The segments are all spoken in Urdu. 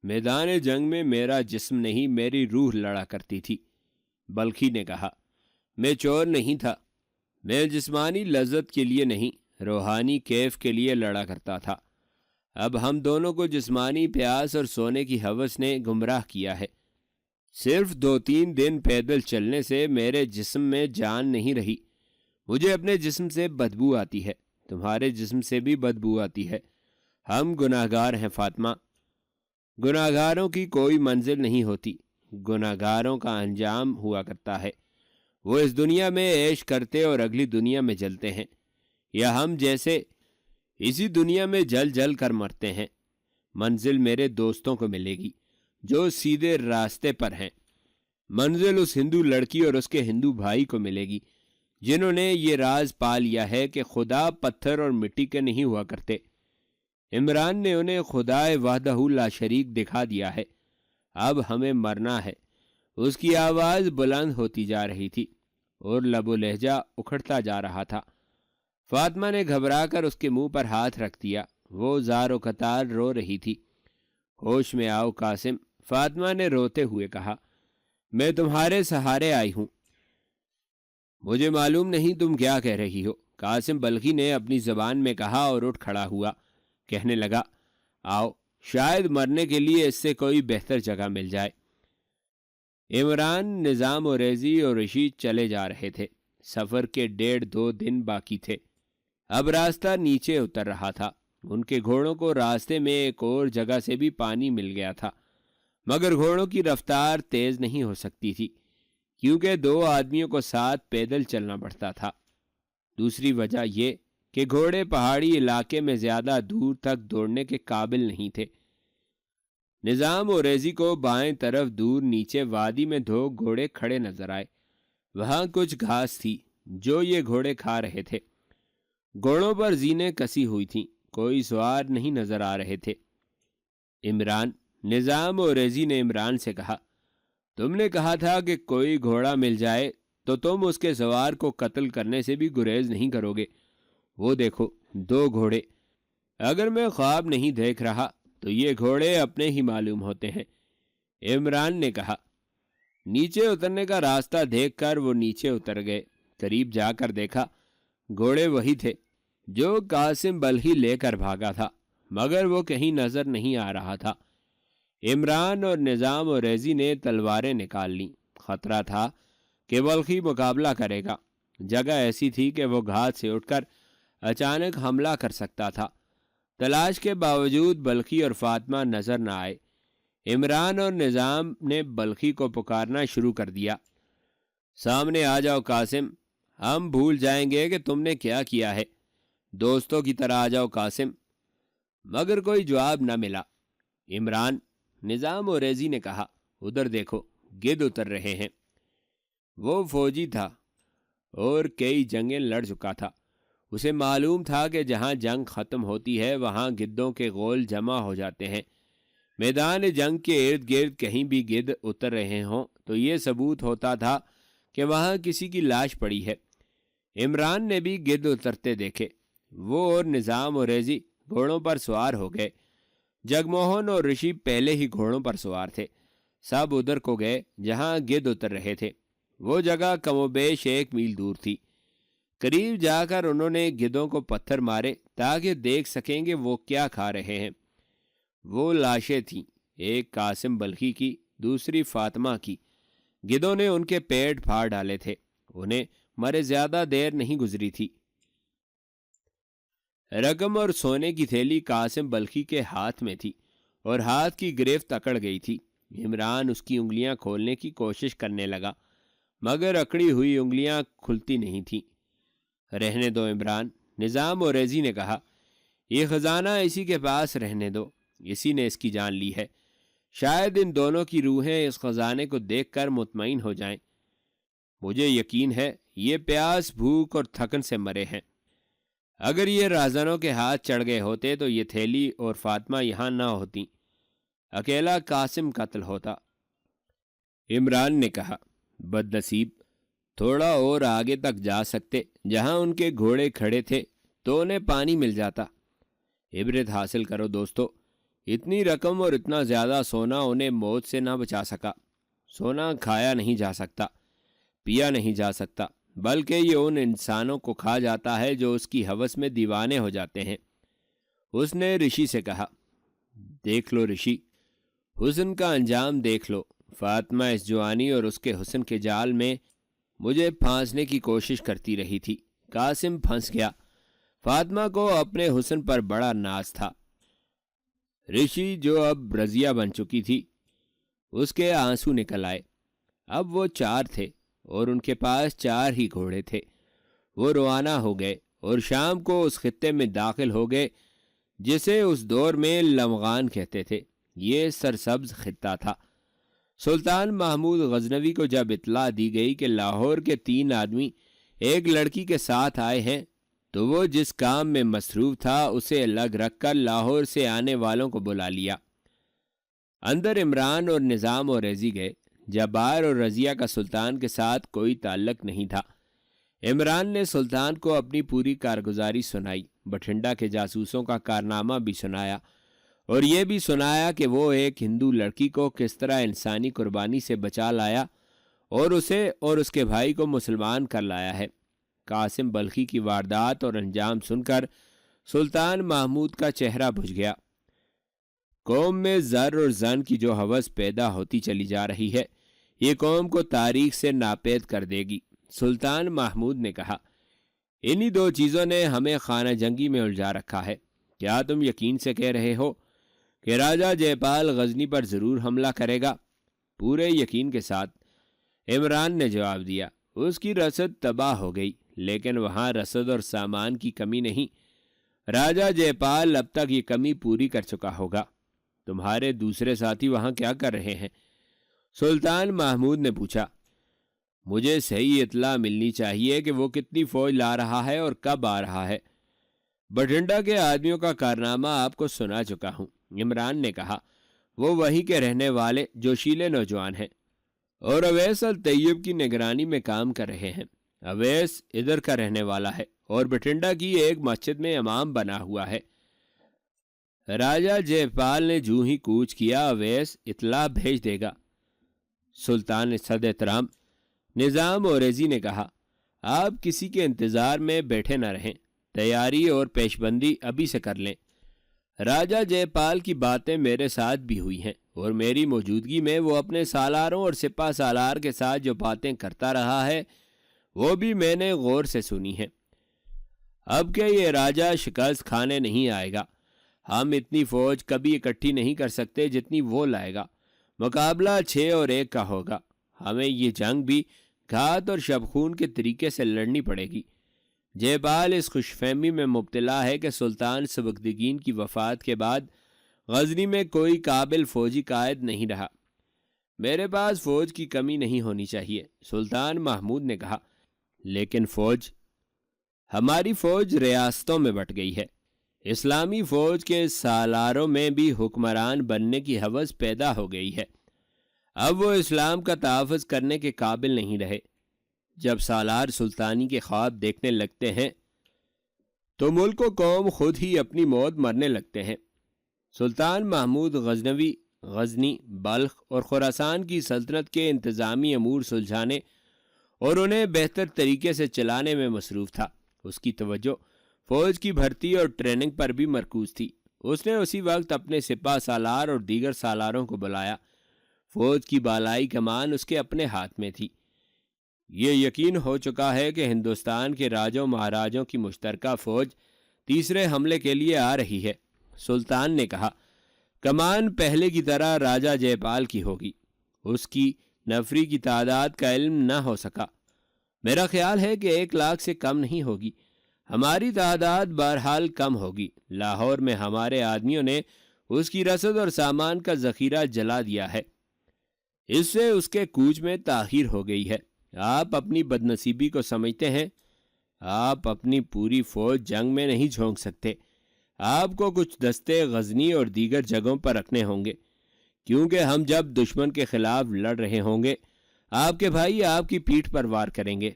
میدان جنگ میں میرا جسم نہیں میری روح لڑا کرتی تھی۔ بلخی نے کہا، میں چور نہیں تھا، میں جسمانی لذت کے لیے نہیں روحانی کیف کے لیے لڑا کرتا تھا۔ اب ہم دونوں کو جسمانی پیاس اور سونے کی ہوس نے گمراہ کیا ہے۔ صرف 2-3 دن پیدل چلنے سے میرے جسم میں جان نہیں رہی۔ مجھے اپنے جسم سے بدبو آتی ہے، تمہارے جسم سے بھی بدبو آتی ہے۔ ہم گناہگار ہیں فاطمہ۔ گناہگاروں کی کوئی منزل نہیں ہوتی، گناہگاروں کا انجام ہوا کرتا ہے۔ وہ اس دنیا میں عیش کرتے اور اگلی دنیا میں جلتے ہیں، یا ہم جیسے اسی دنیا میں جل جل کر مرتے ہیں۔ منزل میرے دوستوں کو ملے گی جو سیدھے راستے پر ہیں۔ منزل اس ہندو لڑکی اور اس کے ہندو بھائی کو ملے گی جنہوں نے یہ راز پا لیا ہے کہ خدا پتھر اور مٹی کے نہیں ہوا کرتے۔ عمران نے انہیں خدا وحدہ لا شریک دکھا دیا ہے۔ اب ہمیں مرنا ہے۔ اس کی آواز بلند ہوتی جا رہی تھی اور لب و لہجہ اکھڑتا جا رہا تھا۔ فاطمہ نے گھبرا کر اس کے منہ پر ہاتھ رکھ دیا۔ وہ زار و قطار رو رہی تھی۔ ہوش میں آؤ قاسم، فاطمہ نے روتے ہوئے کہا، میں تمہارے سہارے آئی ہوں۔ مجھے معلوم نہیں تم کیا کہہ رہی ہو، قاسم بلخی نے اپنی زبان میں کہا اور اٹھ کھڑا ہوا۔ کہنے لگا، آؤ، شاید مرنے کے لیے اس سے کوئی بہتر جگہ مل جائے۔ عمران، نظام و ریزی اور رشید چلے جا رہے تھے۔ سفر کے 1.5-2 دن باقی تھے۔ اب راستہ نیچے اتر رہا تھا۔ ان کے گھوڑوں کو راستے میں ایک اور جگہ سے بھی پانی مل گیا تھا، مگر گھوڑوں کی رفتار تیز نہیں ہو سکتی تھی کیونکہ 2 آدمیوں کو ساتھ پیدل چلنا پڑتا تھا۔ دوسری وجہ یہ کہ گھوڑے پہاڑی علاقے میں زیادہ دور تک دوڑنے کے قابل نہیں تھے۔ نظام و ریزی کو بائیں طرف دور نیچے وادی میں 2 گھوڑے کھڑے نظر آئے۔ وہاں کچھ گھاس تھی جو یہ گھوڑے کھا رہے تھے۔ گھوڑوں پر زینیں کسی ہوئی تھیں، کوئی سوار نہیں نظر آ رہے تھے۔ نظام و ریزی نے عمران سے کہا، تم نے کہا تھا کہ کوئی گھوڑا مل جائے تو تم اس کے سوار کو قتل کرنے سے بھی گریز نہیں کرو گے۔ وہ دیکھو 2 گھوڑے۔ اگر میں خواب نہیں دیکھ رہا تو یہ گھوڑے اپنے ہی معلوم ہوتے ہیں۔ عمران نے کہا۔ نیچے اترنے کا راستہ دیکھ کر وہ نیچے اتر گئے۔ قریب جا کر دیکھا، گھوڑے وہی تھے جو قاسم بلخی لے کر بھاگا تھا، مگر وہ کہیں نظر نہیں آ رہا تھا۔ عمران اور نظام و ریزی نے تلواریں نکال لیں۔ خطرہ تھا کہ بلخی مقابلہ کرے گا۔ جگہ ایسی تھی کہ وہ گھاٹ سے اٹھ کر اچانک حملہ کر سکتا تھا۔ تلاش کے باوجود بلخی اور فاطمہ نظر نہ آئے۔ عمران اور نظام نے بلخی کو پکارنا شروع کر دیا، سامنے آ جاؤ قاسم، ہم بھول جائیں گے کہ تم نے کیا کیا ہے، دوستوں کی طرح آ جاؤ قاسم۔ مگر کوئی جواب نہ ملا۔ عمران، نظام و ریزی نے کہا، ادھر دیکھو، گدھ اتر رہے ہیں۔ وہ فوجی تھا اور کئی جنگیں لڑ چکا تھا۔ اسے معلوم تھا کہ جہاں جنگ ختم ہوتی ہے وہاں گدھوں کے غول جمع ہو جاتے ہیں۔ میدان جنگ کے ارد گرد کہیں بھی گدھ اتر رہے ہوں تو یہ ثبوت ہوتا تھا کہ وہاں کسی کی لاش پڑی ہے۔ عمران نے بھی گدھ اترتے دیکھے۔ وہ اور نظام و ریزی گھوڑوں پر سوار ہو گئے۔ جگموہن اور رشی پہلے ہی گھوڑوں پر سوار تھے۔ سب ادھر کو گئے جہاں گدھ اتر رہے تھے۔ وہ جگہ کم و بیش 1 میل دور تھی۔ قریب جا کر انہوں نے گدھوں کو پتھر مارے تاکہ دیکھ سکیں گے وہ کیا کھا رہے ہیں۔ وہ لاشیں تھیں، ایک قاسم بلخی کی، دوسری فاطمہ کی۔ گدھوں نے ان کے پیٹ پھاڑ ڈالے تھے۔ انہیں مرے زیادہ دیر نہیں گزری تھی۔ رقم اور سونے کی تھیلی قاسم بلخی کے ہاتھ میں تھی اور ہاتھ کی گرفت اکڑ گئی تھی۔ عمران اس کی انگلیاں کھولنے کی کوشش کرنے لگا، مگر اکڑی ہوئی انگلیاں کھلتی نہیں تھیں۔ رہنے دو عمران، نظام و ریزی نے کہا، یہ خزانہ اسی کے پاس رہنے دو، اسی نے اس کی جان لی ہے۔ شاید ان دونوں کی روحیں اس خزانے کو دیکھ کر مطمئن ہو جائیں۔ مجھے یقین ہے یہ پیاس، بھوک اور تھکن سے مرے ہیں۔ اگر یہ رازنوں کے ہاتھ چڑھ گئے ہوتے تو یہ تھیلی اور فاطمہ یہاں نہ ہوتی، اکیلا قاسم قتل ہوتا۔ عمران نے کہا، بد نصیب، تھوڑا اور آگے تک جا سکتے، جہاں ان کے گھوڑے کھڑے تھے تو انہیں پانی مل جاتا۔ عبرت حاصل کرو دوستو، اتنی رقم اور اتنا زیادہ سونا انہیں موت سے نہ بچا سکا۔ سونا کھایا نہیں جا سکتا، پیا نہیں جا سکتا، بلکہ یہ ان انسانوں کو کھا جاتا ہے جو اس کی ہوس میں دیوانے ہو جاتے ہیں۔ اس نے رشی سے کہا، دیکھ لو رشی، حسن کا انجام دیکھ لو۔ فاطمہ اس جوانی اور اس کے حسن کے جال میں مجھے پھانسنے کی کوشش کرتی رہی تھی۔ قاسم پھنس گیا۔ فاطمہ کو اپنے حسن پر بڑا ناز تھا۔ رشی جو اب رضیہ بن چکی تھی، اس کے آنسو نکل آئے۔ اب وہ 4 تھے اور ان کے پاس 4 ہی گھوڑے تھے۔ وہ روانہ ہو گئے اور شام کو اس خطے میں داخل ہو گئے جسے اس دور میں لمغان کہتے تھے۔ یہ سرسبز خطہ تھا۔ سلطان محمود غزنوی کو جب اطلاع دی گئی کہ لاہور کے 3 آدمی ایک لڑکی کے ساتھ آئے ہیں، تو وہ جس کام میں مصروف تھا اسے الگ رکھ کر لاہور سے آنے والوں کو بلا لیا۔ اندر عمران اور نظام اور ریزی گئے۔ جبار اور رضیہ کا سلطان کے ساتھ کوئی تعلق نہیں تھا۔ عمران نے سلطان کو اپنی پوری کارگزاری سنائی، بٹھنڈا کے جاسوسوں کا کارنامہ بھی سنایا، اور یہ بھی سنایا کہ وہ ایک ہندو لڑکی کو کس طرح انسانی قربانی سے بچا لایا اور اسے اور اس کے بھائی کو مسلمان کر لایا ہے۔ قاسم بلخی کی واردات اور انجام سن کر سلطان محمود کا چہرہ بجھ گیا۔ قوم میں زر اور زن کی جو ہوس پیدا ہوتی چلی جا رہی ہے، یہ قوم کو تاریخ سے ناپید کر دے گی۔ سلطان محمود نے کہا، انہی 2 چیزوں نے ہمیں خانہ جنگی میں الجھا رکھا ہے۔ کیا تم یقین سے کہہ رہے ہو کہ راجہ جے پال غزنی پر ضرور حملہ کرے گا؟ پورے یقین کے ساتھ، عمران نے جواب دیا۔ اس کی رسد تباہ ہو گئی، لیکن وہاں رسد اور سامان کی کمی نہیں۔ راجہ جے پال اب تک یہ کمی پوری کر چکا ہوگا۔ تمہارے دوسرے ساتھی وہاں کیا کر رہے ہیں؟ سلطان محمود نے پوچھا۔ مجھے صحیح اطلاع ملنی چاہیے کہ وہ کتنی فوج لا رہا ہے اور کب آ رہا ہے۔ بٹھنڈا کے آدمیوں کا کارنامہ آپ کو سنا چکا ہوں، عمران نے کہا۔ وہ وہیں کے رہنے والے جوشیلے نوجوان ہیں اور اویس الطیب کی نگرانی میں کام کر رہے ہیں۔ اویس ادھر کا رہنے والا ہے اور بٹھنڈا کی ایک مسجد میں امام بنا ہوا ہے۔ راجہ جے پال نے جو ہی کوچ کیا، اویس اطلاع بھیج دے گا۔ سلطان نے صد احترام نظام اوریزی نے کہا، آپ کسی کے انتظار میں بیٹھے نہ رہیں، تیاری اور پیش بندی ابھی سے کر لیں۔ راجہ جے پال کی باتیں میرے ساتھ بھی ہوئی ہیں اور میری موجودگی میں وہ اپنے سالاروں اور سپہ سالار کے ساتھ جو باتیں کرتا رہا ہے وہ بھی میں نے غور سے سنی ہیں۔ اب کہ یہ راجہ شکست کھانے نہیں آئے گا، ہم اتنی فوج کبھی اکٹھی نہیں کر سکتے جتنی وہ لائے گا۔ مقابلہ 6 اور 1 کا ہوگا۔ ہمیں یہ جنگ بھی گھات اور شبخون کے طریقے سے لڑنی پڑے گی۔ جے پال اس خوش فہمی میں مبتلا ہے کہ سلطان سبکتگین کی وفات کے بعد غزنی میں کوئی قابل فوجی قائد نہیں رہا۔ میرے پاس فوج کی کمی نہیں ہونی چاہیے، سلطان محمود نے کہا، لیکن فوج، ہماری فوج ریاستوں میں بٹ گئی ہے۔ اسلامی فوج کے سالاروں میں بھی حکمران بننے کی ہوس پیدا ہو گئی ہے۔ اب وہ اسلام کا تحفظ کرنے کے قابل نہیں رہے۔ جب سالار سلطانی کے خواب دیکھنے لگتے ہیں تو ملک و قوم خود ہی اپنی موت مرنے لگتے ہیں۔ سلطان محمود غزنوی غزنی، بلخ اور خراسان کی سلطنت کے انتظامی امور سلجھانے اور انہیں بہتر طریقے سے چلانے میں مصروف تھا۔ اس کی توجہ فوج کی بھرتی اور ٹریننگ پر بھی مرکوز تھی۔ اس نے اسی وقت اپنے سپہ سالار اور دیگر سالاروں کو بلایا۔ فوج کی بالائی کمان اس کے اپنے ہاتھ میں تھی۔ یہ یقین ہو چکا ہے کہ ہندوستان کے راجوں مہاراجوں کی مشترکہ فوج تیسرے حملے کے لیے آ رہی ہے۔ سلطان نے کہا، کمان پہلے کی طرح راجہ جے پال کی ہوگی۔ اس کی نفری کی تعداد کا علم نہ ہو سکا۔ میرا خیال ہے کہ 1 لاکھ سے کم نہیں ہوگی۔ ہماری تعداد بہرحال کم ہوگی۔ لاہور میں ہمارے آدمیوں نے اس کی رسد اور سامان کا ذخیرہ جلا دیا ہے۔ اس سے اس کے کوچ میں تاخیر ہو گئی ہے۔ آپ اپنی بدنصیبی کو سمجھتے ہیں۔ آپ اپنی پوری فوج جنگ میں نہیں جھونک سکتے۔ آپ کو کچھ دستے غزنی اور دیگر جگہوں پر رکھنے ہوں گے، کیونکہ ہم جب دشمن کے خلاف لڑ رہے ہوں گے، آپ کے بھائی آپ کی پیٹھ پر وار کریں گے۔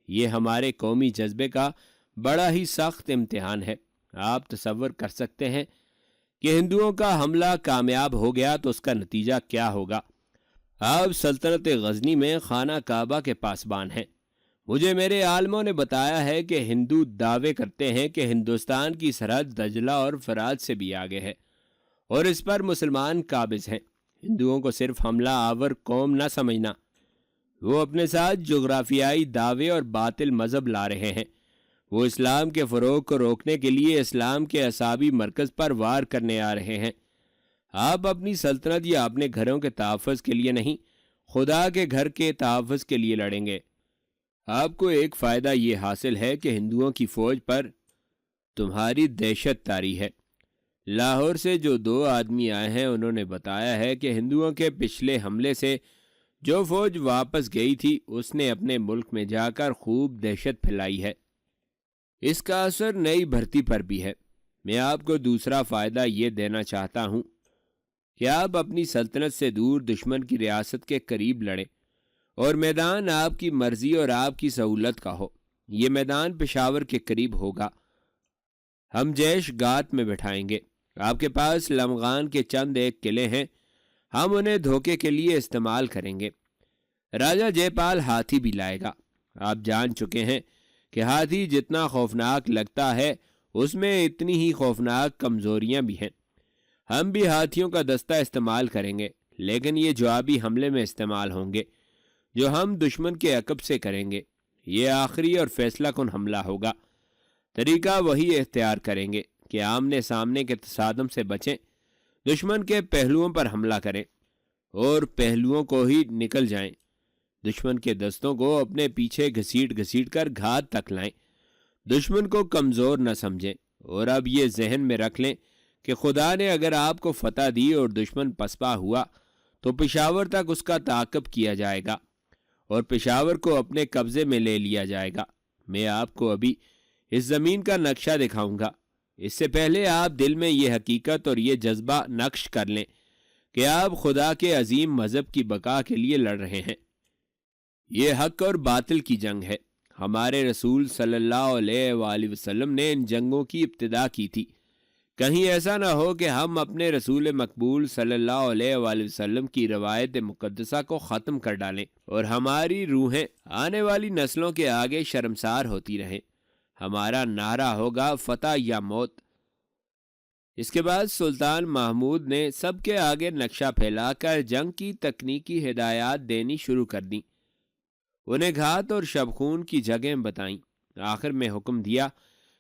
یہ ہمارے قومی جذبے کا بڑا ہی سخت امتحان ہے۔ آپ تصور کر سکتے ہیں کہ ہندوؤں کا حملہ کامیاب ہو گیا تو اس کا نتیجہ کیا ہوگا۔ آپ سلطنت غزنی میں خانہ کعبہ کے پاسبان ہیں۔ مجھے میرے عالموں نے بتایا ہے کہ ہندو دعوے کرتے ہیں کہ ہندوستان کی سرحد دجلہ اور فرات سے بھی آگے ہے اور اس پر مسلمان قابض ہیں۔ ہندوؤں کو صرف حملہ آور قوم نہ سمجھنا، وہ اپنے ساتھ جغرافیائی دعوے اور باطل مذہب لا رہے ہیں۔ وہ اسلام کے فروغ کو روکنے کے لیے اسلام کے اعصابی مرکز پر وار کرنے آ رہے ہیں۔ آپ اپنی سلطنت یا اپنے گھروں کے تحفظ کے لیے نہیں، خدا کے گھر کے تحفظ کے لیے لڑیں گے۔ آپ کو ایک فائدہ یہ حاصل ہے کہ ہندوؤں کی فوج پر تمہاری دہشت طاری ہے۔ لاہور سے جو 2 آدمی آئے ہیں انہوں نے بتایا ہے کہ ہندوؤں کے پچھلے حملے سے جو فوج واپس گئی تھی اس نے اپنے ملک میں جا کر خوب دہشت پھیلائی ہے۔ اس کا اثر نئی بھرتی پر بھی ہے۔ میں آپ کو دوسرا فائدہ یہ دینا چاہتا ہوں کہ آپ اپنی سلطنت سے دور دشمن کی ریاست کے قریب لڑیں اور میدان آپ کی مرضی اور آپ کی سہولت کا ہو۔ یہ میدان پشاور کے قریب ہوگا۔ ہم جیش گات میں بٹھائیں گے۔ آپ کے پاس لمغان کے چند ایک قلعے ہیں، ہم انہیں دھوکے کے لیے استعمال کریں گے۔ راجہ جے پال ہاتھی بھی لائے گا۔ آپ جان چکے ہیں کہ ہاتھی جتنا خوفناک لگتا ہے اس میں اتنی ہی خوفناک کمزوریاں بھی ہیں۔ ہم بھی ہاتھیوں کا دستہ استعمال کریں گے، لیکن یہ جوابی حملے میں استعمال ہوں گے جو ہم دشمن کے عقب سے کریں گے۔ یہ آخری اور فیصلہ کن حملہ ہوگا۔ طریقہ وہی اختیار کریں گے کہ آمنے سامنے کے تصادم سے بچیں، دشمن کے پہلوؤں پر حملہ کریں اور پہلوؤں کو ہی نکل جائیں۔ دشمن کے دستوں کو اپنے پیچھے گھسیٹ کر گھات تک لائیں۔ دشمن کو کمزور نہ سمجھیں اور اب یہ ذہن میں رکھ لیں کہ خدا نے اگر آپ کو فتح دی اور دشمن پسپا ہوا تو پشاور تک اس کا تعاقب کیا جائے گا اور پشاور کو اپنے قبضے میں لے لیا جائے گا۔ میں آپ کو ابھی اس زمین کا نقشہ دکھاؤں گا۔ اس سے پہلے آپ دل میں یہ حقیقت اور یہ جذبہ نقش کر لیں کہ آپ خدا کے عظیم مذہب کی بقا کے لیے لڑ رہے ہیں۔ یہ حق اور باطل کی جنگ ہے۔ ہمارے رسول صلی اللہ علیہ وآلہ وسلم نے ان جنگوں کی ابتدا کی تھی۔ کہیں ایسا نہ ہو کہ ہم اپنے رسول مقبول صلی اللہ علیہ وآلہ وسلم کی روایت مقدسہ کو ختم کر ڈالیں اور ہماری روحیں آنے والی نسلوں کے آگے شرمسار ہوتی رہیں۔ ہمارا نعرہ ہوگا فتح یا موت۔ اس کے بعد سلطان محمود نے سب کے آگے نقشہ پھیلا کر جنگ کی تکنیکی ہدایات دینی شروع کر دیں۔ انہیں گھات اور شبخون کی جگہیں بتائیں۔ آخر میں حکم دیا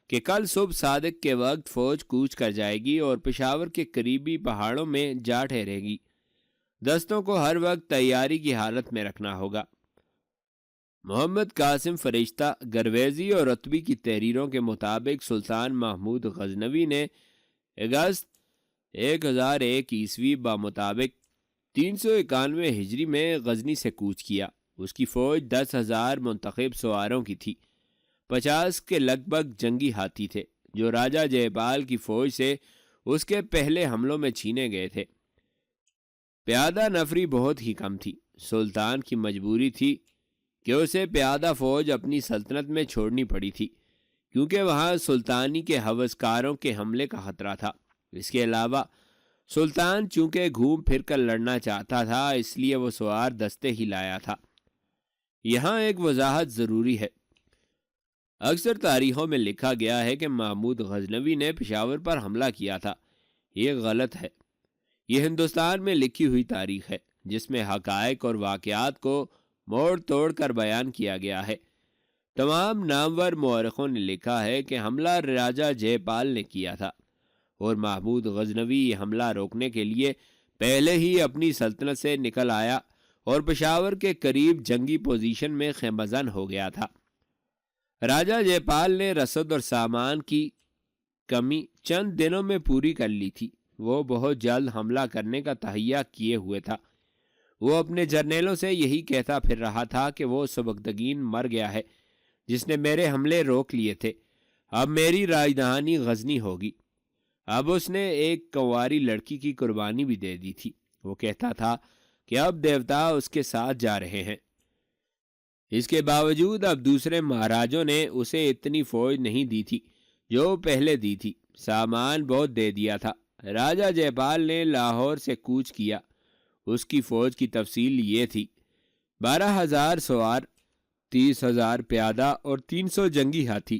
کہ کل صبح صادق کے وقت فوج کوچ کر جائے گی اور پشاور کے قریبی پہاڑوں میں جا ٹھہرے گی۔ دستوں کو ہر وقت تیاری کی حالت میں رکھنا ہوگا۔ محمد قاسم فرشتہ گرویزی اور رتبی کی تحریروں کے مطابق سلطان محمود غزنوی نے اگست 1001 عیسوی بمطابق 391 ہجری میں غزنی سے کوچ کیا۔ اس کی فوج 10,000 منتخب سواروں کی تھی۔ 50 کے لگ بھگ جنگی ہاتھی تھے جو راجہ جے پال کی فوج سے اس کے پہلے حملوں میں چھینے گئے تھے۔ پیادہ نفری بہت ہی کم تھی۔ سلطان کی مجبوری تھی کہ اسے پیادہ فوج اپنی سلطنت میں چھوڑنی پڑی تھی کیونکہ وہاں سلطانی کے ہوسکاروں کے حملے کا خطرہ تھا۔ اس کے علاوہ سلطان چونکہ گھوم پھر کر لڑنا چاہتا تھا اس لیے وہ سوار دستے ہی لایا تھا۔ یہاں ایک وضاحت ضروری ہے۔ اکثر تاریخوں میں لکھا گیا ہے کہ محمود غزنوی نے پشاور پر حملہ کیا تھا۔ یہ غلط ہے۔ یہ ہندوستان میں لکھی ہوئی تاریخ ہے جس میں حقائق اور واقعات کو موڑ توڑ کر بیان کیا گیا ہے۔ تمام نامور مورخوں نے لکھا ہے کہ حملہ راجہ جے پال نے کیا تھا اور محمود غزنوی یہ حملہ روکنے کے لیے پہلے ہی اپنی سلطنت سے نکل آیا اور پشاور کے قریب جنگی پوزیشن میں خیمہ زن ہو گیا تھا۔ راجہ جے پال نے رسد اور سامان کی کمی چند دنوں میں پوری کر لی تھی۔ وہ بہت جلد حملہ کرنے کا تہیہ کیے ہوئے تھا۔ وہ اپنے جرنیلوں سے یہی کہتا پھر رہا تھا کہ وہ سبکتگین مر گیا ہے جس نے میرے حملے روک لیے تھے۔ اب میری راجدھانی غزنی ہوگی۔ اب اس نے ایک کنواری لڑکی کی قربانی بھی دے دی تھی۔ وہ کہتا تھا کہ اب دیوتا اس کے ساتھ جا رہے ہیں۔ اس کے باوجود اب دوسرے مہاراجوں نے اسے اتنی فوج نہیں دی تھی جو پہلے دی تھی۔ سامان بہت دے دیا تھا۔ راجہ جے پال نے لاہور سے کوچ کیا۔ اس کی فوج کی تفصیل یہ تھی: 12,000 سوار، 30,000 پیادہ اور 300 جنگی ہاتھی۔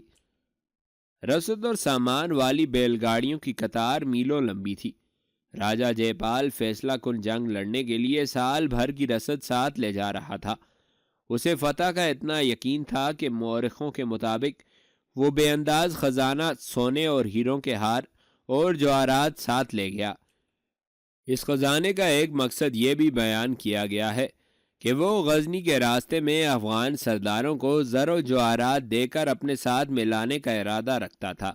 رسد اور سامان والی بیل گاڑیوں کی قطار میلوں لمبی تھی۔ راجہ جے پال فیصلہ کن جنگ لڑنے کے لیے سال بھر کی رسد ساتھ لے جا رہا تھا۔ اسے فتح کا اتنا یقین تھا کہ مورخوں کے مطابق وہ بے انداز خزانہ سونے اور ہیروں کے ہار اور جواہرات ساتھ لے گیا۔ اس خزانے کا ایک مقصد یہ بھی بیان کیا گیا ہے کہ وہ غزنی کے راستے میں افغان سرداروں کو زر و جواہرات دے کر اپنے ساتھ ملانے کا ارادہ رکھتا تھا۔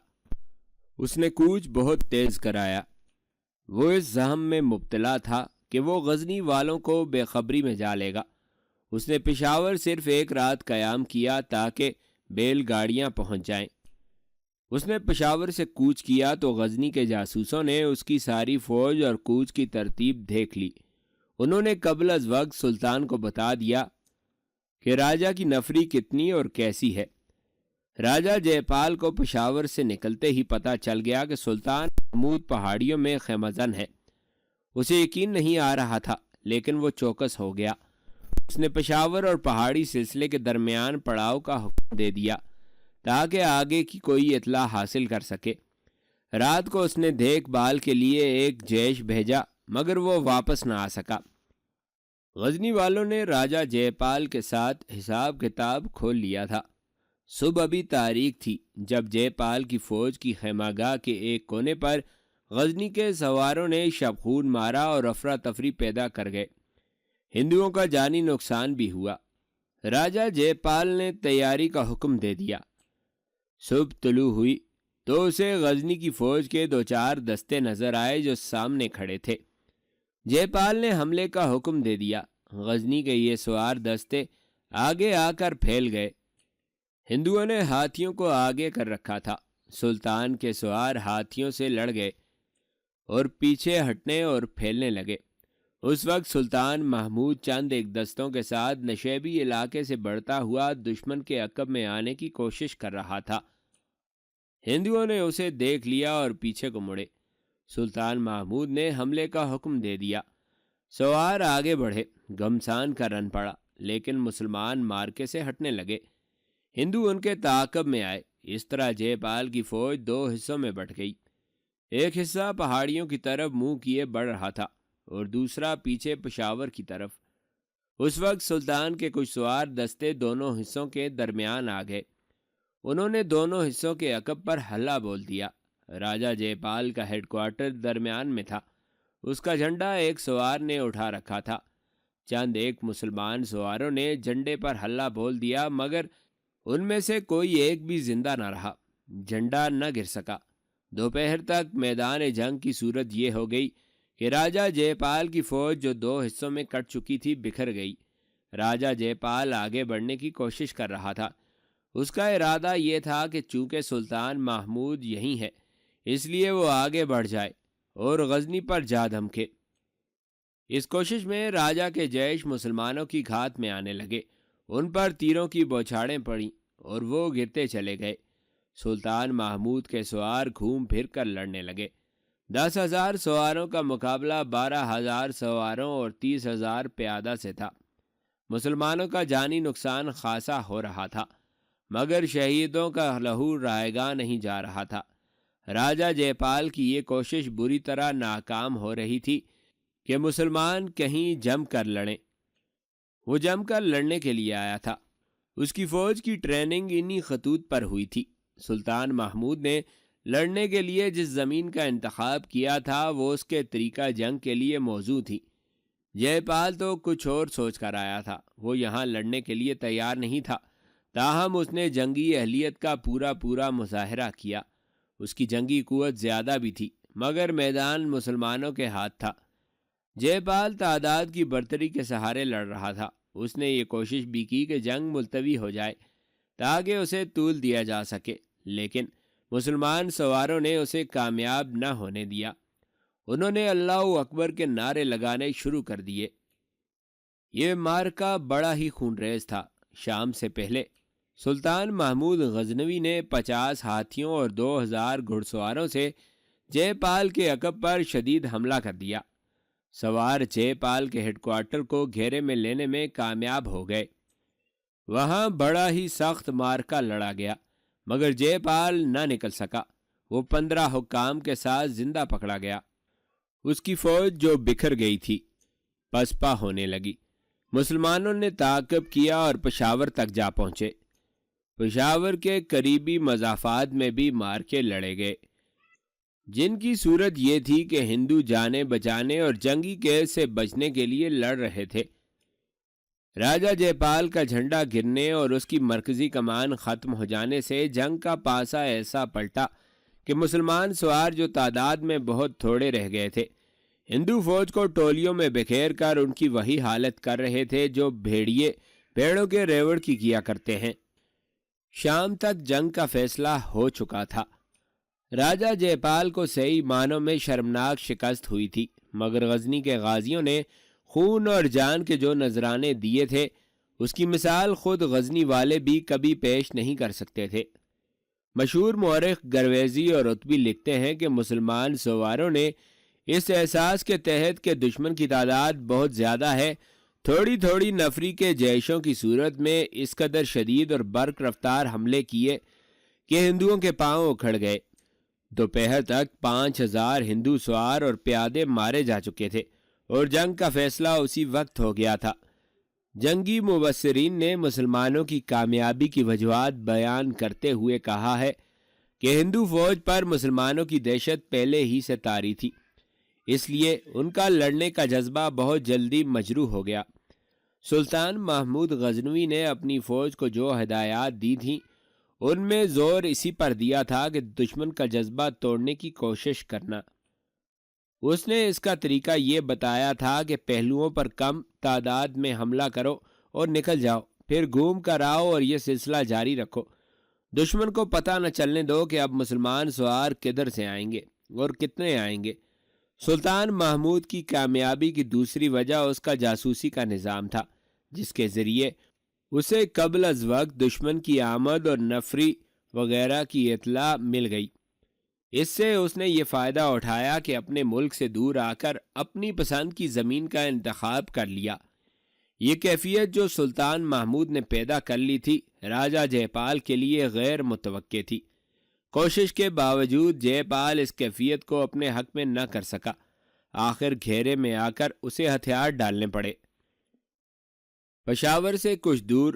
اس نے کوچ بہت تیز کرایا۔ وہ اس زہم میں مبتلا تھا کہ وہ غزنی والوں کو بے خبری میں جا لے گا۔ اس نے پشاور صرف ایک رات قیام کیا تاکہ بیل گاڑیاں پہنچ جائیں۔ اس نے پشاور سے کوچ کیا تو غزنی کے جاسوسوں نے اس کی ساری فوج اور کوچ کی ترتیب دیکھ لی۔ انہوں نے قبل از وقت سلطان کو بتا دیا کہ راجہ کی نفری کتنی اور کیسی ہے۔ راجہ جے پال کو پشاور سے نکلتے ہی پتہ چل گیا کہ سلطان محمود پہاڑیوں میں خیمہ زن ہے۔ اسے یقین نہیں آ رہا تھا، لیکن وہ چوکس ہو گیا۔ اس نے پشاور اور پہاڑی سلسلے کے درمیان پڑاؤ کا حکم دے دیا تاکہ آگے کی کوئی اطلاع حاصل کر سکے۔ رات کو اس نے دیکھ بھال کے لیے ایک جیش بھیجا، مگر وہ واپس نہ آ سکا۔ غزنی والوں نے راجہ جے پال کے ساتھ حساب کتاب کھول لیا تھا۔ صبح ابھی تاریخ تھی جب جے پال کی فوج کی خیمہ گاہ کے ایک کونے پر غزنی کے سواروں نے شبخون مارا اور افراتفری پیدا کر گئے۔ ہندوؤں کا جانی نقصان بھی ہوا۔ راجہ جے پال نے تیاری کا حکم دے دیا۔ صبح طلوع ہوئی تو اسے غزنی کی فوج کے 2-4 دستے نظر آئے جو سامنے کھڑے تھے۔ جے پال نے حملے کا حکم دے دیا۔ غزنی کے یہ سوار دستے آگے آ کر پھیل گئے۔ ہندوؤں نے ہاتھیوں کو آگے کر رکھا تھا۔ سلطان کے سوار ہاتھیوں سے لڑ گئے اور پیچھے ہٹنے اور پھیلنے لگے۔ اس وقت سلطان محمود چند ایک دستوں کے ساتھ نشیبی علاقے سے بڑھتا ہوا دشمن کے عقب میں آنے کی کوشش کر رہا تھا۔ ہندوؤں نے اسے دیکھ لیا اور پیچھے کو مڑے۔ سلطان محمود نے حملے کا حکم دے دیا۔ سوار آگے بڑھے، گھمسان کا رن پڑا، لیکن مسلمان مارکے سے ہٹنے لگے۔ ہندو ان کے تعاقب میں آئے۔ اس طرح جے پال کی فوج 2 حصوں میں بٹ گئی۔ ایک حصہ پہاڑیوں کی طرف منہ کیے بڑھ رہا تھا اور دوسرا پیچھے پشاور کی طرف۔ اس وقت سلطان کے کچھ سوار دستے دونوں حصوں کے درمیان آ گئے۔ انہوں نے دونوں حصوں کے عقب پر ہلا بول دیا۔ راجہ جے پال کا ہیڈ کوارٹر درمیان میں تھا۔ اس کا جھنڈا ایک سوار نے اٹھا رکھا تھا۔ چند ایک مسلمان سواروں نے جھنڈے پر ہلا بول دیا، مگر ان میں سے کوئی ایک بھی زندہ نہ رہا۔ جھنڈا نہ گر سکا۔ دوپہر تک میدان جنگ کی صورت یہ ہو گئی کہ راجہ جے پال کی فوج جو 2 حصوں میں کٹ چکی تھی بکھر گئی۔ راجہ جے پال آگے بڑھنے کی کوشش کر رہا تھا۔ اس کا ارادہ یہ تھا کہ چونکہ سلطان محمود یہیں ہے، اس لیے وہ آگے بڑھ جائے اور غزنی پر جا دھمکے۔ اس کوشش میں راجہ کے جیش مسلمانوں کی گھات میں آنے لگے۔ ان پر تیروں کی بوچھاڑیں پڑیں اور وہ گرتے چلے گئے۔ سلطان محمود کے سوار گھوم پھر کر لڑنے لگے۔ 10,000 سواروں کا مقابلہ 12,000 سواروں اور 30,000 پیادہ سے تھا۔ مسلمانوں کا جانی نقصان خاصا ہو رہا تھا، مگر شہیدوں کا لہو رائے گاں نہیں جا رہا تھا۔ راجہ جے پال کی یہ کوشش بری طرح ناکام ہو رہی تھی کہ مسلمان کہیں جم کر لڑیں۔ وہ جم کر لڑنے کے لیے آیا تھا۔ اس کی فوج کی ٹریننگ انہی خطوط پر ہوئی تھی۔ سلطان محمود نے لڑنے کے لیے جس زمین کا انتخاب کیا تھا وہ اس کے طریقہ جنگ کے لیے موزوں تھی۔ جے پال تو کچھ اور سوچ کر آیا تھا۔ وہ یہاں لڑنے کے لیے تیار نہیں تھا، تاہم اس نے جنگی اہلیت کا پورا مظاہرہ کیا۔ اس کی جنگی قوت زیادہ بھی تھی، مگر میدان مسلمانوں کے ہاتھ تھا۔ جے پال تعداد کی برتری کے سہارے لڑ رہا تھا۔ اس نے یہ کوشش بھی کی کہ جنگ ملتوی ہو جائے تاکہ اسے طول دیا جا سکے، لیکن مسلمان سواروں نے اسے کامیاب نہ ہونے دیا۔ انہوں نے اللہ اکبر کے نعرے لگانے شروع کر دیے۔ یہ معرکہ بڑا ہی خونریز تھا۔ شام سے پہلے سلطان محمود غزنوی نے 50 ہاتھیوں اور 2,000 گھڑ سواروں سے جے پال کے عقب پر شدید حملہ کر دیا۔ سوار جے پال کے ہیڈ کوارٹر کو گھیرے میں لینے میں کامیاب ہو گئے۔ وہاں بڑا ہی سخت مارکا لڑا گیا، مگر جے پال نہ نکل سکا۔ وہ 15 حکام کے ساتھ زندہ پکڑا گیا۔ اس کی فوج جو بکھر گئی تھی پسپا ہونے لگی۔ مسلمانوں نے تعاقب کیا اور پشاور تک جا پہنچے۔ پشاور کے قریبی مضافات میں بھی مارکے لڑے گئے، جن کی صورت یہ تھی کہ ہندو جانے بچانے اور جنگی قید سے بچنے کے لیے لڑ رہے تھے۔ راجہ جے پال کا جھنڈا گرنے اور اس کی مرکزی کمان ختم ہو جانے سے جنگ کا پاسا ایسا پلٹا کہ مسلمان سوار جو تعداد میں بہت تھوڑے رہ گئے تھے، ہندو فوج کو ٹولیوں میں بکھیر کر ان کی وہی حالت کر رہے تھے جو بھیڑیے پیڑوں کے ریوڑ کی کیا کرتے ہیں۔ شام تک جنگ کا فیصلہ ہو چکا تھا۔ راجہ جے پال کو صحیح معنوں میں شرمناک شکست ہوئی تھی، مگر غزنی کے غازیوں نے خون اور جان کے جو نذرانے دیے تھے، اس کی مثال خود غزنی والے بھی کبھی پیش نہیں کر سکتے تھے۔ مشہور مورخ گرویزی اور رتبی لکھتے ہیں کہ مسلمان سواروں نے اس احساس کے تحت کہ دشمن کی تعداد بہت زیادہ ہے، تھوڑی تھوڑی نفری کے جیشوں کی صورت میں اس قدر شدید اور برق رفتار حملے کیے کہ ہندوؤں کے پاؤں اکھڑ گئے۔ دوپہر تک 5000 ہندو سوار اور پیادے مارے جا چکے تھے اور جنگ کا فیصلہ اسی وقت ہو گیا تھا۔ جنگی مبصرین نے مسلمانوں کی کامیابی کی وجوہات بیان کرتے ہوئے کہا ہے کہ ہندو فوج پر مسلمانوں کی دہشت پہلے ہی سے طاری تھی، اس لیے ان کا لڑنے کا جذبہ بہت جلدی مجروح ہو گیا۔ سلطان محمود غزنوی نے اپنی فوج کو جو ہدایات دی تھیں، ان میں زور اسی پر دیا تھا کہ دشمن کا جذبہ توڑنے کی کوشش کرنا۔ اس نے اس کا طریقہ یہ بتایا تھا کہ پہلوؤں پر کم تعداد میں حملہ کرو اور نکل جاؤ، پھر گھوم کر آؤ اور یہ سلسلہ جاری رکھو۔ دشمن کو پتہ نہ چلنے دو کہ اب مسلمان سوار کدھر سے آئیں گے اور کتنے آئیں گے۔ سلطان محمود کی کامیابی کی دوسری وجہ اس کا جاسوسی کا نظام تھا، جس کے ذریعے اسے قبل از وقت دشمن کی آمد اور نفری وغیرہ کی اطلاع مل گئی۔ اس سے اس نے یہ فائدہ اٹھایا کہ اپنے ملک سے دور آ کر اپنی پسند کی زمین کا انتخاب کر لیا۔ یہ کیفیت جو سلطان محمود نے پیدا کر لی تھی، راجہ جے پال کے لیے غیر متوقع تھی۔ کوشش کے باوجود جے پال اس کیفیت کو اپنے حق میں نہ کر سکا۔ آخر گھیرے میں آ کر اسے ہتھیار ڈالنے پڑے۔ پشاور سے کچھ دور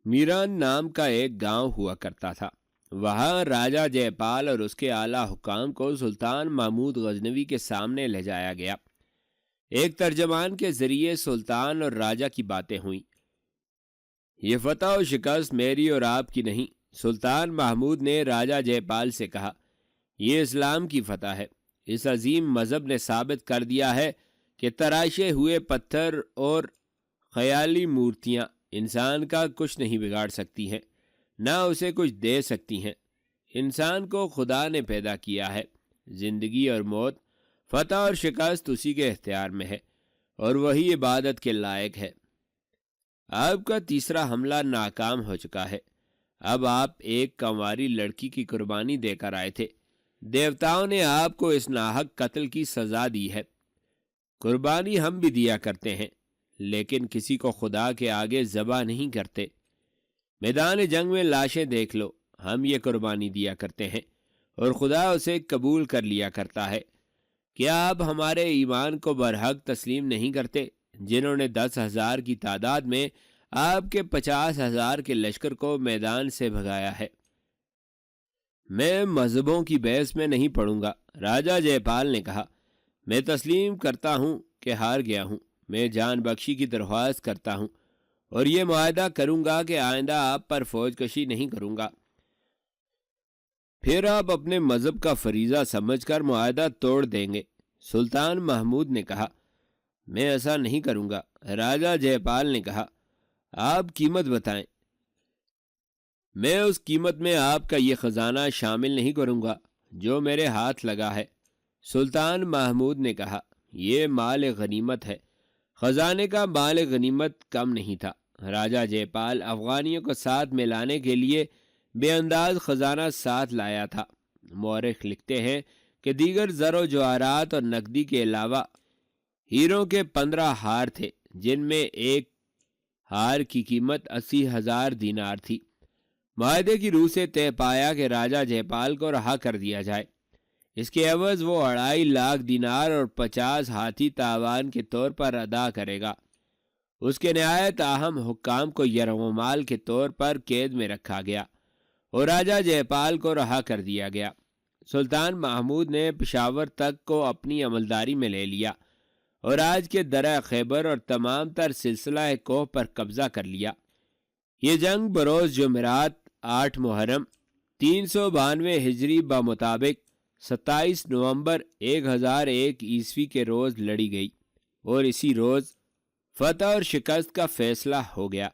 میران نام کا ایک گاؤں ہوا کرتا تھا۔ وہاں راجہ جے پال اور اس کے اعلیٰ حکام کو سلطان محمود غزنوی کے سامنے لے جایا گیا۔ ایک ترجمان کے ذریعے سلطان اور راجہ کی باتیں ہوئیں۔ یہ فتح و شکست میری اور آپ کی نہیں، سلطان محمود نے راجہ جے پال سے کہا، یہ اسلام کی فتح ہے۔ اس عظیم مذہب نے ثابت کر دیا ہے کہ تراشے ہوئے پتھر اور خیالی مورتیاں انسان کا کچھ نہیں بگاڑ سکتی ہیں، نہ اسے کچھ دے سکتی ہیں۔ انسان کو خدا نے پیدا کیا ہے۔ زندگی اور موت، فتح اور شکست اسی کے اختیار میں ہے اور وہی عبادت کے لائق ہے۔ آپ کا تیسرا حملہ ناکام ہو چکا ہے۔ اب آپ ایک کنواری لڑکی کی قربانی دے کر آئے تھے۔ دیوتاؤں نے آپ کو اس ناحق قتل کی سزا دی ہے۔ قربانی ہم بھی دیا کرتے ہیں، لیکن کسی کو خدا کے آگے ذبح نہیں کرتے۔ میدان جنگ میں لاشیں دیکھ لو، ہم یہ قربانی دیا کرتے ہیں اور خدا اسے قبول کر لیا کرتا ہے۔ کیا آپ ہمارے ایمان کو برحق تسلیم نہیں کرتے، جنہوں نے 10,000 کی تعداد میں آپ کے 50,000 کے لشکر کو میدان سے بھگایا ہے؟ میں مذہبوں کی بحث میں نہیں پڑوں گا، راجہ جے پال نے کہا۔ میں تسلیم کرتا ہوں کہ ہار گیا ہوں۔ میں جان بخشی کی درخواست کرتا ہوں اور یہ معاہدہ کروں گا کہ آئندہ آپ پر فوج کشی نہیں کروں گا۔ پھر آپ اپنے مذہب کا فریضہ سمجھ کر معاہدہ توڑ دیں گے۔ سلطان محمود نے کہا، میں ایسا نہیں کروں گا۔ راجہ جے پال نے کہا، آپ قیمت بتائیں۔ میں اس قیمت میں آپ کا یہ خزانہ شامل نہیں کروں گا جو میرے ہاتھ لگا ہے۔ سلطان محمود نے کہا، یہ مال غنیمت ہے۔ خزانے کا مال غنیمت کم نہیں تھا۔ راجہ جے پال افغانیوں کو ساتھ ملانے کے لیے بے انداز خزانہ ساتھ لایا تھا۔ مورخ لکھتے ہیں کہ دیگر زر و جواہرات اور نقدی کے علاوہ ہیروں کے 15 ہار تھے، جن میں ایک ہار کی قیمت 80,000 دینار تھی۔ معاہدے کی روح سے طے پایا کہ راجہ جے پال کو رہا کر دیا جائے۔ اس کے عوض وہ 2.5 لاکھ دینار اور 50 ہاتھی تاوان کے طور پر ادا کرے گا۔ اس کے نہایت اہم حکام کو یرغمال کے طور پر قید میں رکھا گیا اور راجہ جے پال کو رہا کر دیا گیا۔ سلطان محمود نے پشاور تک کو اپنی عملداری میں لے لیا اور آج کے درہ خیبر اور تمام تر سلسلہ کوہ پر قبضہ کر لیا۔ یہ جنگ بروز جمعرات 8 محرم 392 ہجری بمطابق 27 نومبر 1001 عیسوی کے روز لڑی گئی اور اسی روز فتح اور شکست کا فیصلہ ہو گیا۔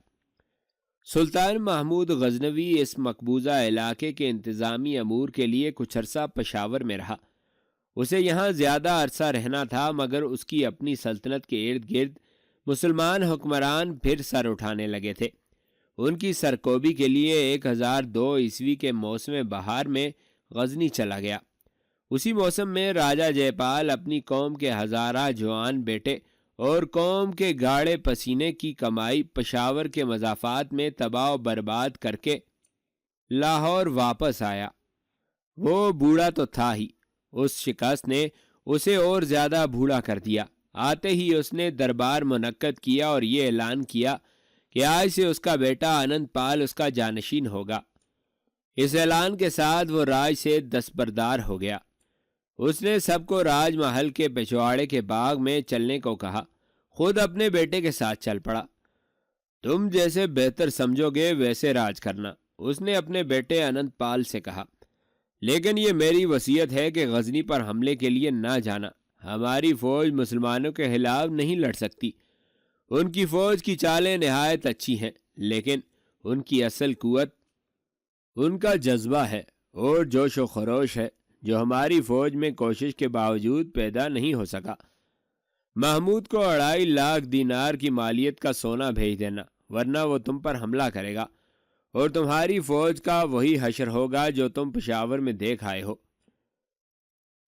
سلطان محمود غزنوی اس مقبوضہ علاقے کے انتظامی امور کے لیے کچھ عرصہ پشاور میں رہا۔ اسے یہاں زیادہ عرصہ رہنا تھا، مگر اس کی اپنی سلطنت کے ارد گرد مسلمان حکمران پھر سر اٹھانے لگے تھے۔ ان کی سرکوبی کے لیے 1002 عیسوی کے موسم بہار میں غزنی چلا گیا۔ اسی موسم میں راجہ جے پال اپنی قوم کے ہزارہ جوان بیٹے اور قوم کے گاڑے پسینے کی کمائی پشاور کے مضافات میں تباہ و برباد کر کے لاہور واپس آیا۔ وہ بوڑھا تو تھا ہی، اس شکست نے اسے اور زیادہ بوڑھا کر دیا۔ آتے ہی اس نے دربار منعقد کیا اور یہ اعلان کیا کہ آج سے اس کا بیٹا آنند پال اس کا جانشین ہوگا۔ اس اعلان کے ساتھ وہ راج سے دستبردار ہو گیا۔ اس نے سب کو راج محل کے پچھواڑے کے باغ میں چلنے کو کہا، خود اپنے بیٹے کے ساتھ چل پڑا۔ تم جیسے بہتر سمجھو گے ویسے راج کرنا، اس نے اپنے بیٹے آنند پال سے کہا، لیکن یہ میری وصیت ہے کہ غزنی پر حملے کے لیے نہ جانا۔ ہماری فوج مسلمانوں کے خلاف نہیں لڑ سکتی۔ ان کی فوج کی چالیں نہایت اچھی ہیں، لیکن ان کی اصل قوت ان کا جذبہ ہے اور جوش و خروش ہے، جو ہماری فوج میں کوشش کے باوجود پیدا نہیں ہو سکا۔ محمود کو 2.5 لاکھ دینار کی مالیت کا سونا بھیج دینا، ورنہ وہ تم پر حملہ کرے گا اور تمہاری فوج کا وہی حشر ہوگا جو تم پشاور میں دیکھ آئے ہو۔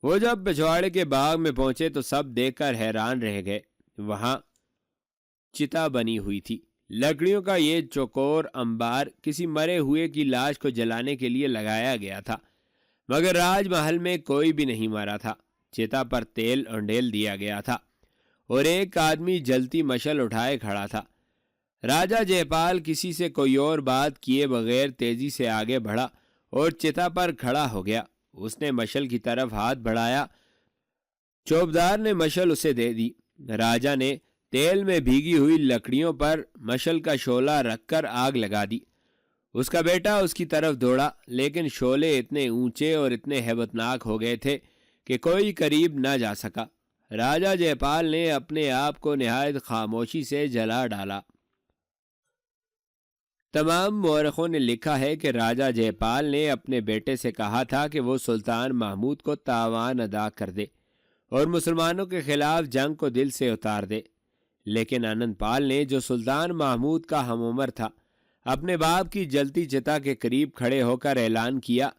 وہ جب پچھواڑے کے باغ میں پہنچے تو سب دیکھ کر حیران رہ گئے۔ وہاں چتا بنی ہوئی تھی۔ لکڑیوں کا یہ چوکور انبار کسی مرے ہوئے کی لاش کو جلانے کے لیے لگایا گیا تھا، مگر راج محل میں کوئی بھی نہیں مرا تھا۔ چتا پر تیل انڈیل دیا گیا تھا اور ایک آدمی جلتی مشل اٹھائے کھڑا تھا۔ راجہ جے پال کسی سے کوئی اور بات کیے بغیر تیزی سے آگے بڑھا اور چتا پر کھڑا ہو گیا۔ اس نے مشل کی طرف ہاتھ بڑھایا، چوبدار نے مشل اسے دے دی۔ راجہ نے تیل میں بھیگی ہوئی لکڑیوں پر مشل کا شعلہ رکھ کر آگ لگا دی۔ اس کا بیٹا اس کی طرف دوڑا، لیکن شعلے اتنے اونچے اور اتنے ہیبت ناک ہو گئے تھے کہ کوئی قریب نہ جا سکا۔ راجہ جے پال نے اپنے آپ کو نہایت خاموشی سے جلا ڈالا۔ تمام مورخوں نے لکھا ہے کہ راجہ جے پال نے اپنے بیٹے سے کہا تھا کہ وہ سلطان محمود کو تاوان ادا کر دے اور مسلمانوں کے خلاف جنگ کو دل سے اتار دے، لیکن آنند پال نے، جو سلطان محمود کا ہم عمر تھا، اپنے باپ کی جلتی چتا کے قریب کھڑے ہو کر اعلان کیا،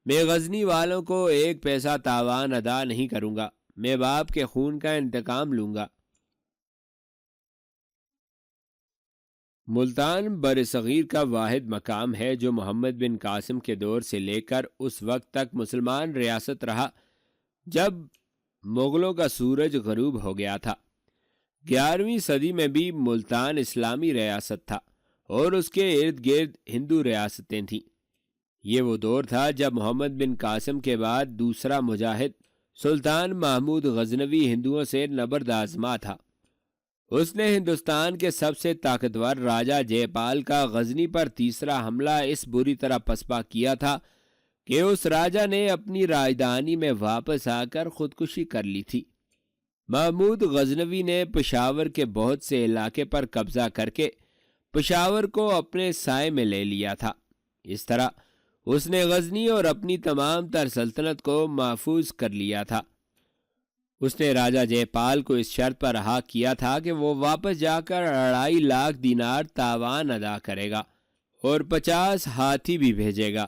میں غزنی والوں کو 1 پیسہ تاوان ادا نہیں کروں گا، میں باپ کے خون کا انتقام لوں گا۔ ملتان برصغیر کا واحد مقام ہے جو محمد بن قاسم کے دور سے لے کر اس وقت تک مسلمان ریاست رہا جب مغلوں کا سورج غروب ہو گیا تھا۔ 11ویں صدی میں بھی ملتان اسلامی ریاست تھا اور اس کے ارد گرد ہندو ریاستیں تھیں۔ یہ وہ دور تھا جب محمد بن قاسم کے بعد دوسرا مجاہد سلطان محمود غزنوی ہندوؤں سے نبرد آزما تھا۔ اس نے ہندوستان کے سب سے طاقتور راجہ جے پال کا غزنی پر تیسرا حملہ اس بری طرح پسپا کیا تھا کہ اس راجہ نے اپنی راجدھانی میں واپس آ کر خودکشی کر لی تھی۔ محمود غزنوی نے پشاور کے بہت سے علاقے پر قبضہ کر کے پشاور کو اپنے سائے میں لے لیا تھا۔ اس طرح اس نے غزنی اور اپنی تمام تر سلطنت کو محفوظ کر لیا تھا۔ اس نے راجہ جے پال کو اس شرط پر رہا کیا تھا کہ وہ واپس جا کر 2.5 لاکھ دینار تاوان ادا کرے گا اور 50 ہاتھی بھی بھیجے گا۔